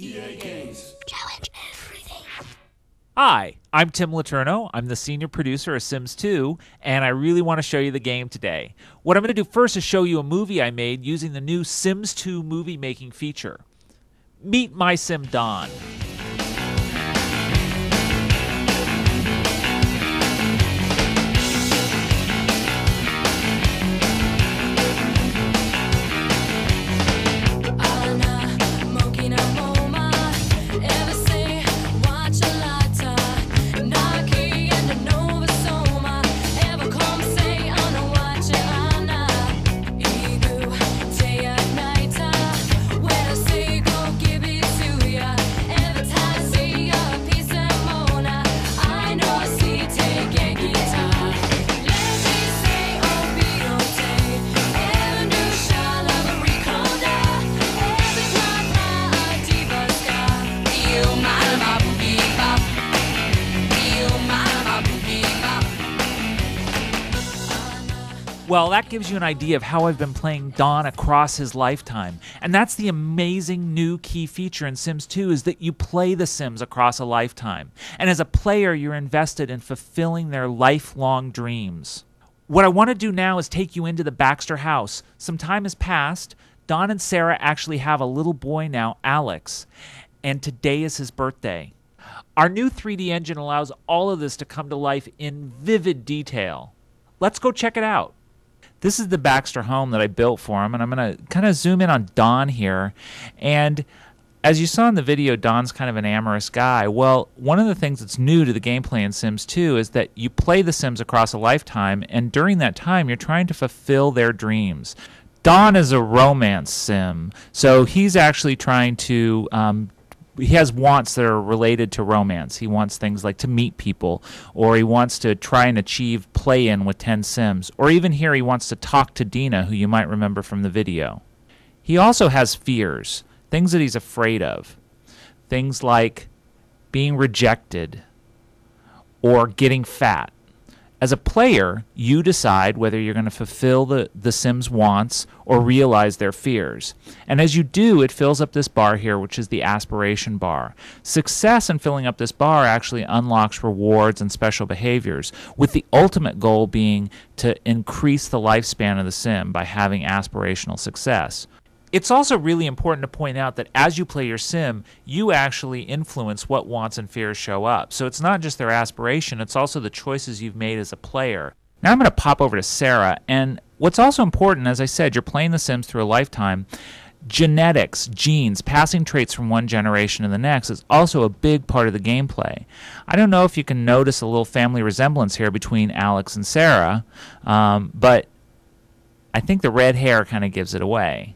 EA Games. Challenge everything. Hi, I'm Tim Letourneau. I'm the senior producer of Sims 2, and I really want to show you the game today. What I'm going to do first is show you a movie I made using the new Sims 2 movie making feature. Meet my sim Don. Well, that gives you an idea of how I've been playing Don across his lifetime. And that's the amazing new key feature in Sims 2 is that you play the Sims across a lifetime. And as a player, you're invested in fulfilling their lifelong dreams. What I want to do now is take you into the Baxter house. Some time has passed. Don and Sarah actually have a little boy now, Alex. And today is his birthday. Our new 3D engine allows all of this to come to life in vivid detail. Let's go check it out. This is the Baxter home that I built for him, and I'm going to kind of zoom in on Don here. And as you saw in the video, Don's kind of an amorous guy. Well, one of the things that's new to the gameplay in Sims 2 is that you play the Sims across a lifetime, and during that time, you're trying to fulfill their dreams. Don is a romance sim, so he's actually trying to he has wants that are related to romance. He wants things like to meet people, or he wants to try and achieve play-in with 10 Sims, or even here he wants to talk to Dina, who you might remember from the video. He also has fears, things that he's afraid of, things like being rejected or getting fat. As a player, you decide whether you're going to fulfill the Sims' wants or realize their fears. And as you do, it fills up this bar here, which is the aspiration bar. Success in filling up this bar actually unlocks rewards and special behaviors, with the ultimate goal being to increase the lifespan of the Sim by having aspirational success. It's also really important to point out that as you play your sim, you actually influence what wants and fears show up. So it's not just their aspiration, it's also the choices you've made as a player. Now I'm going to pop over to Sarah, and what's also important, as I said, you're playing the Sims through a lifetime. Genetics, genes, passing traits from one generation to the next is also a big part of the gameplay. I don't know if you can notice a little family resemblance here between Alex and Sarah, but I think the red hair kind of gives it away.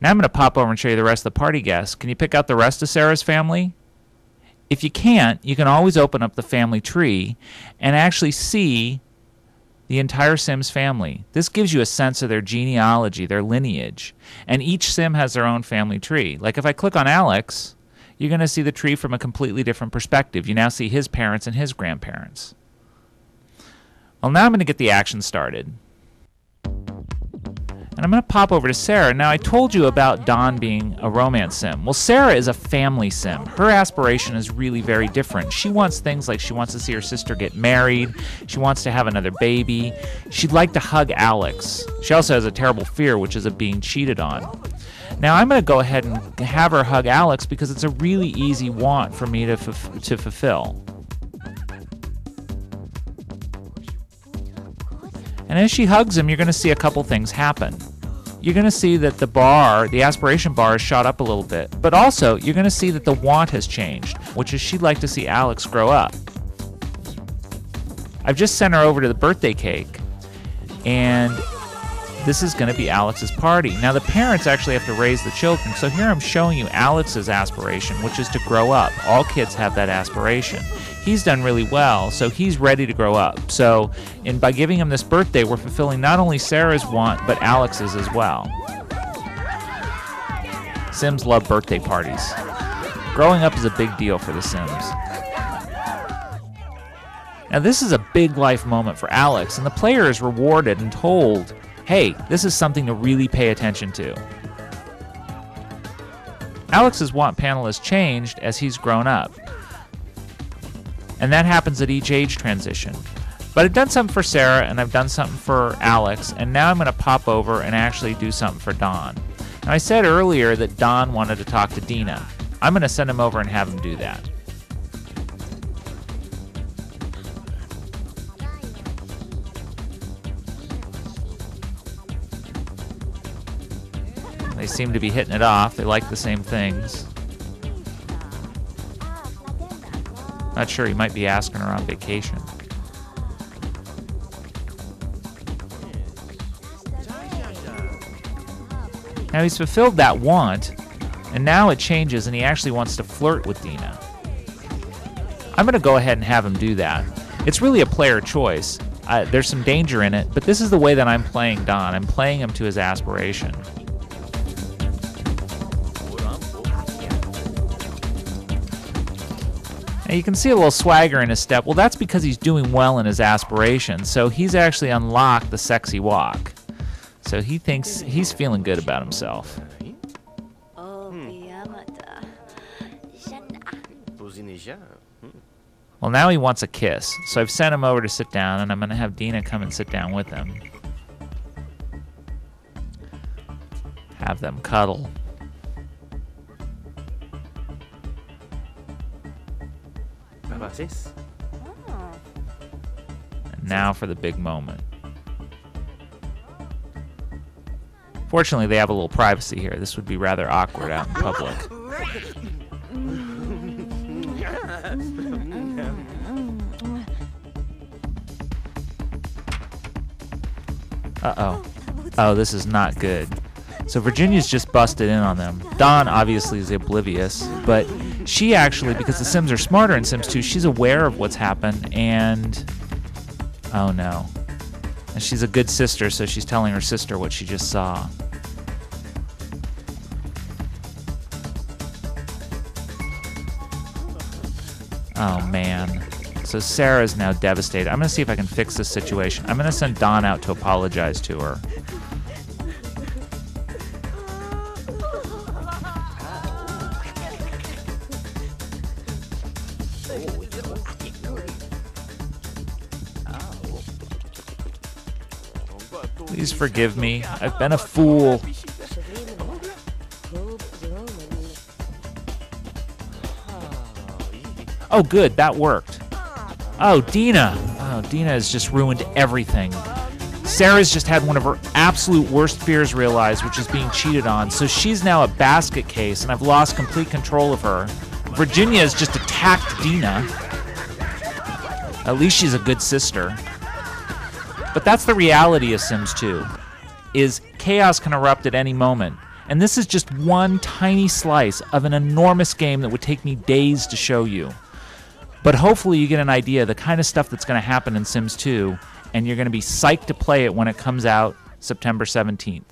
Now I'm going to pop over and show you the rest of the party guests. Can you pick out the rest of Sarah's family? If you can't, you can always open up the family tree and actually see the entire Sims family. This gives you a sense of their genealogy, their lineage. And each Sim has their own family tree. Like if I click on Alex, you're going to see the tree from a completely different perspective. You now see his parents and his grandparents. Well, now I'm going to get the action started. And I'm going to pop over to Sarah. Now, I told you about Don being a romance sim. Well, Sarah is a family sim. Her aspiration is really very different. She wants things like she wants to see her sister get married. She wants to have another baby. She'd like to hug Alex. She also has a terrible fear, which is of being cheated on. Now, I'm going to go ahead and have her hug Alex because it's a really easy want for me to fulfill. And as she hugs him, you're going to see a couple things happen. You're going to see that the aspiration bar, is shot up a little bit. But also, you're going to see that the want has changed, which is she'd like to see Alex grow up. I've just sent her over to the birthday cake, and this is going to be Alex's party. Now, the parents actually have to raise the children, so here I'm showing you Alex's aspiration, which is to grow up. All kids have that aspiration. He's done really well, so he's ready to grow up. So by giving him this birthday, we're fulfilling not only Sarah's want, but Alex's as well. Sims love birthday parties. Growing up is a big deal for the Sims. Now this is a big life moment for Alex, and the player is rewarded and told, hey, this is something to really pay attention to. Alex's want panel has changed as he's grown up. And that happens at each age transition. But I've done something for Sarah, and I've done something for Alex, and now I'm going to pop over and actually do something for Don. Now, I said earlier that Don wanted to talk to Dina. I'm going to send him over and have him do that. They seem to be hitting it off. They like the same things. Not sure, he might be asking her on vacation. Now he's fulfilled that want, and now it changes and he actually wants to flirt with Dina. I'm going to go ahead and have him do that. It's really a player choice. There's some danger in it, but this is the way that I'm playing Don. I'm playing him to his aspiration. Now you can see a little swagger in his step. Well, that's because he's doing well in his aspiration. So he's actually unlocked the sexy walk. So he thinks he's feeling good about himself. Well, now he wants a kiss. So I've sent him over to sit down, and I'm going to have Dina come and sit down with him. Have them cuddle. And now for the big moment. Fortunately, they have a little privacy here. This would be rather awkward out in public. Uh-oh. Oh, this is not good. So Virginia's just busted in on them. Dawn obviously is oblivious, but she actually, because the Sims are smarter in Sims 2, she's aware of what's happened, and oh no. And she's a good sister, so she's telling her sister what she just saw. Oh man. So Sarah's now devastated. I'm going to see if I can fix this situation. I'm going to send Dawn out to apologize to her. Please forgive me. I've been a fool. Oh, good. That worked. Oh, Dina. Oh, Dina has just ruined everything. Sarah's just had one of her absolute worst fears realized, which is being cheated on. So she's now a basket case, and I've lost complete control of her. Virginia has just attacked Dina. At least she's a good sister. But that's the reality of Sims 2, is chaos can erupt at any moment. And this is just one tiny slice of an enormous game that would take me days to show you. But hopefully you get an idea of the kind of stuff that's going to happen in Sims 2, and you're going to be psyched to play it when it comes out September 17th.